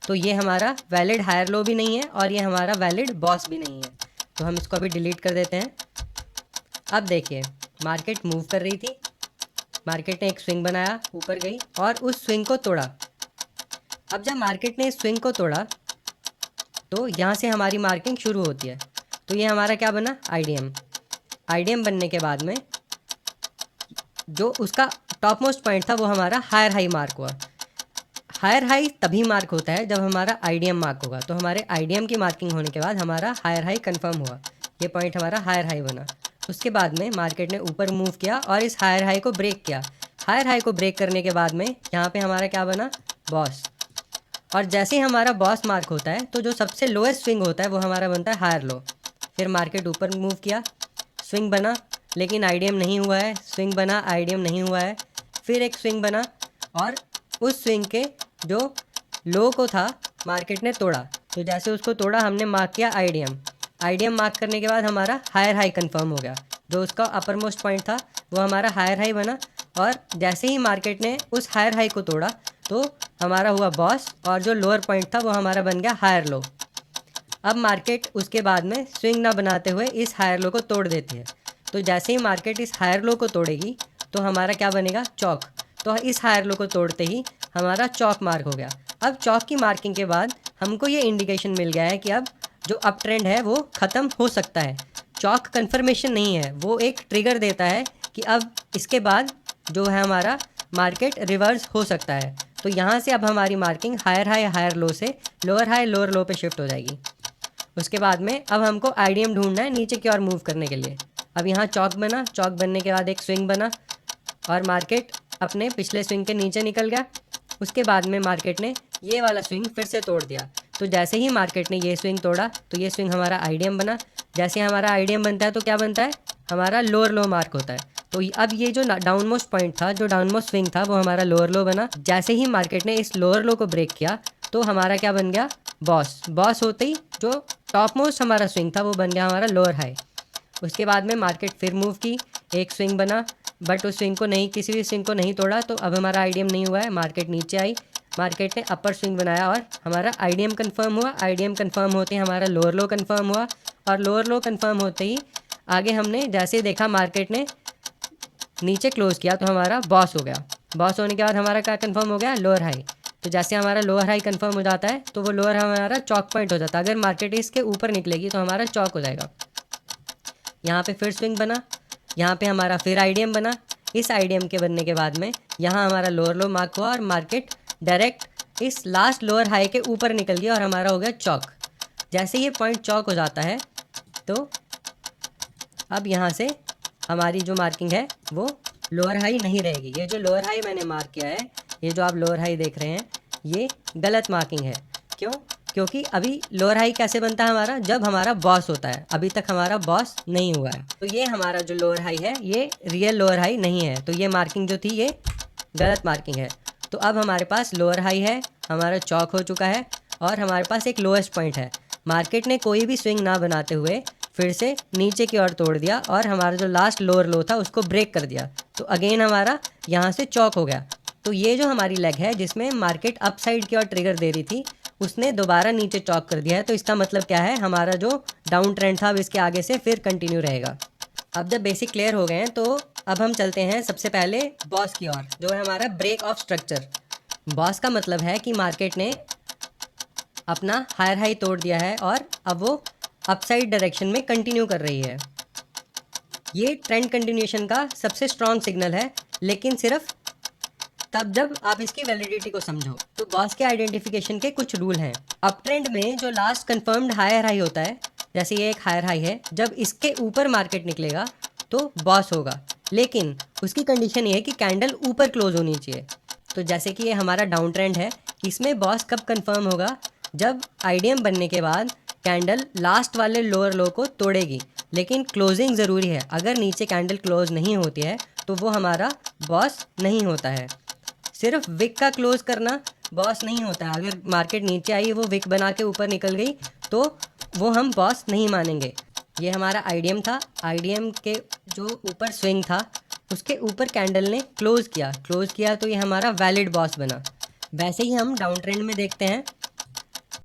तो ये हमारा वैलिड हायर लो भी नहीं है और ये हमारा वैलिड बॉस भी नहीं है। तो हम इसको अभी डिलीट कर देते हैं। अब देखिए मार्केट मूव कर रही थी, मार्केट ने एक स्विंग बनाया, ऊपर गई और उस स्विंग को तोड़ा। अब जब मार्केट ने इस स्विंग को तोड़ा तो यहाँ से हमारी मार्किंग शुरू होती है। तो ये हमारा क्या बना, आईडीएम। आईडीएम बनने के बाद में जो उसका टॉप मोस्ट पॉइंट था वो हमारा हायर हाई मार्क हुआ। हायर हाई तभी मार्क होता है जब हमारा आईडीएम मार्क होगा। तो हमारे आईडीएम की मार्किंग होने के बाद हमारा हायर हाई कंफर्म हुआ, ये पॉइंट हमारा हायर हाई बना। उसके बाद में मार्केट ने ऊपर मूव किया और इस हायर हाई को ब्रेक किया। हायर हाई को ब्रेक करने के बाद में यहाँ पे हमारा क्या बना, बॉस। और जैसे ही हमारा बॉस मार्क होता है तो जो सबसे लोएस्ट स्विंग होता है वो हमारा बनता है हायर लो। फिर मार्केट ऊपर मूव किया, स्विंग बना लेकिन आईडीएम नहीं हुआ है, स्विंग बना आईडीएम नहीं हुआ है, फिर एक स्विंग बना और उस स्विंग के जो लो को था मार्केट ने तोड़ा। तो जैसे उसको तोड़ा हमने मार्क किया आईडीएम। आईडीएम मार्क करने के बाद हमारा हायर हाई कंफर्म हो गया। जो उसका अपर मोस्ट पॉइंट था वो हमारा हायर हाई बना और जैसे ही मार्केट ने उस हायर हाई को तोड़ा तो हमारा हुआ बॉस और जो लोअर पॉइंट था वो हमारा बन गया हायर लो। अब मार्केट उसके बाद में स्विंग ना बनाते हुए इस हायर लो को तोड़ देती है। तो जैसे ही मार्केट इस हायर लो को तोड़ेगी तो हमारा क्या बनेगा, चौक। तो इस हायर लो को तोड़ते ही हमारा चौक मार्क हो गया। अब चौक की मार्किंग के बाद हमको ये इंडिकेशन मिल गया है कि अब जो अप ट्रेंड है वो ख़त्म हो सकता है। चौक कन्फर्मेशन नहीं है, वो एक ट्रिगर देता है कि अब इसके बाद जो है हमारा मार्केट रिवर्स हो सकता है। तो यहाँ से अब हमारी marking higher high higher low से लोअर हाई लोअर लो पे शिफ्ट हो जाएगी। उसके बाद में अब हमको आईडीएम ढूंढना है नीचे की ओर मूव करने के लिए। अब यहाँ चौक बना, चौक बनने के बाद एक स्विंग बना और मार्केट अपने पिछले स्विंग के नीचे निकल गया। उसके बाद में मार्केट ने ये वाला स्विंग फिर से तोड़ दिया। तो जैसे ही मार्केट ने ये स्विंग तोड़ा तो ये स्विंग हमारा आईडीएम बना। जैसे हमारा आईडीएम बनता है तो क्या बनता है, हमारा लोअर लो मार्क होता है। तो अब ये जो डाउन मोस्ट पॉइंट था, जो डाउन मोस्ट स्विंग था वो हमारा लोअर लो बना। जैसे ही मार्केट ने इस लोअर लो को ब्रेक किया तो हमारा क्या बन गया, बॉस। बॉस होते ही जो टॉप मोस्ट हमारा स्विंग था वो बन गया हमारा लोअर हाई। उसके बाद में मार्केट फिर मूव की, एक स्विंग बना बट उस स्विंग को नहीं, किसी भी स्विंग को नहीं तोड़ा। तो अब हमारा आईडीएम नहीं हुआ है। मार्केट नीचे आई, मार्केट ने अपर स्विंग बनाया और हमारा आईडीएम कंफर्म हुआ। आईडीएम कंफर्म होते ही हमारा लोअर लो कंफर्म हुआ और लोअर लो कंफर्म होते ही आगे हमने जैसे देखा मार्केट ने नीचे क्लोज किया तो हमारा बॉस हो गया। बॉस होने के बाद हमारा क्या कंफर्म हो गया, लोअर हाई। तो जैसे हमारा लोअर हाई कंफर्म हो जाता है तो वो लोअर हमारा चौक पॉइंट हो जाता है। अगर मार्केट इसके ऊपर निकलेगी तो हमारा चौक हो जाएगा। यहाँ पे फिर स्विंग बना, यहाँ पे हमारा फिर आईडीएम बना। इस आईडीएम के बनने के बाद में यहाँ हमारा लोअर लो मार्क हुआ और मार्केट डायरेक्ट इस लास्ट लोअर हाई के ऊपर निकल गया और हमारा हो गया चौक। जैसे ये पॉइंट चौक हो जाता है तो अब यहाँ से हमारी जो मार्किंग है वो लोअर हाई नहीं रहेगी। ये जो लोअर हाई मैंने मार्क किया है, ये जो आप लोअर हाई देख रहे हैं, ये गलत मार्किंग है। क्यों? क्योंकि अभी लोअर हाई कैसे बनता है हमारा, जब हमारा बॉस होता है। अभी तक हमारा बॉस नहीं हुआ है। तो ये हमारा जो लोअर हाई है ये रियल लोअर हाई नहीं है। तो ये मार्किंग जो थी ये गलत मार्किंग है। तो अब हमारे पास लोअर हाई है, हमारा चौक हो चुका है और हमारे पास एक लोएस्ट पॉइंट है। मार्केट ने कोई भी स्विंग ना बनाते हुए फिर से नीचे की ओर तोड़ दिया और हमारा जो लास्ट लोअर लो था उसको ब्रेक कर दिया। तो अगेन हमारा यहाँ से चौक हो गया। तो ये जो हमारी लेग है जिसमें मार्केट अप साइड की ओर ट्रिगर दे रही थी, उसने दोबारा नीचे चौक कर दिया है। तो इसका मतलब क्या है, हमारा जो डाउन ट्रेंड था अब इसके आगे से फिर कंटिन्यू रहेगा। अब जब बेसिक क्लियर हो गए हैं तो अब हम चलते हैं सबसे पहले बॉस की ओर, जो है हमारा ब्रेक ऑफ स्ट्रक्चर। बॉस का मतलब है कि मार्केट ने अपना हायर हाई तोड़ दिया है और अब वो अपसाइड डायरेक्शन में कंटिन्यू कर रही है। ये ट्रेंड कंटिन्यूएशन का सबसे स्ट्रॉन्ग सिग्नल है, लेकिन सिर्फ तब जब आप इसकी वैलिडिटी को समझो। तो बॉस के आइडेंटिफिकेशन के कुछ रूल हैं। अप ट्रेंड में जो लास्ट कंफर्म्ड हायर हाई होता है, जैसे ये एक हायर हाई है, जब इसके ऊपर मार्केट निकलेगा तो बॉस होगा। लेकिन उसकी कंडीशन ये है कि कैंडल ऊपर क्लोज होनी चाहिए। तो जैसे कि ये हमारा डाउन ट्रेंड है, इसमें बॉस कब कंफर्म होगा, जब आईडीएम बनने के बाद कैंडल लास्ट वाले लोअर लो को तोड़ेगी। लेकिन क्लोजिंग ज़रूरी है। अगर नीचे कैंडल क्लोज नहीं होती है तो वो हमारा बॉस नहीं होता है। सिर्फ विक का क्लोज करना बॉस नहीं होता है। अगर मार्केट नीचे आई, वो विक बना के ऊपर निकल गई तो वो हम बॉस नहीं मानेंगे। ये हमारा आईडीएम था। आईडीएम के जो ऊपर स्विंग था उसके ऊपर कैंडल ने क्लोज किया तो ये हमारा वैलिड बॉस बना। वैसे ही हम डाउन ट्रेंड में देखते हैं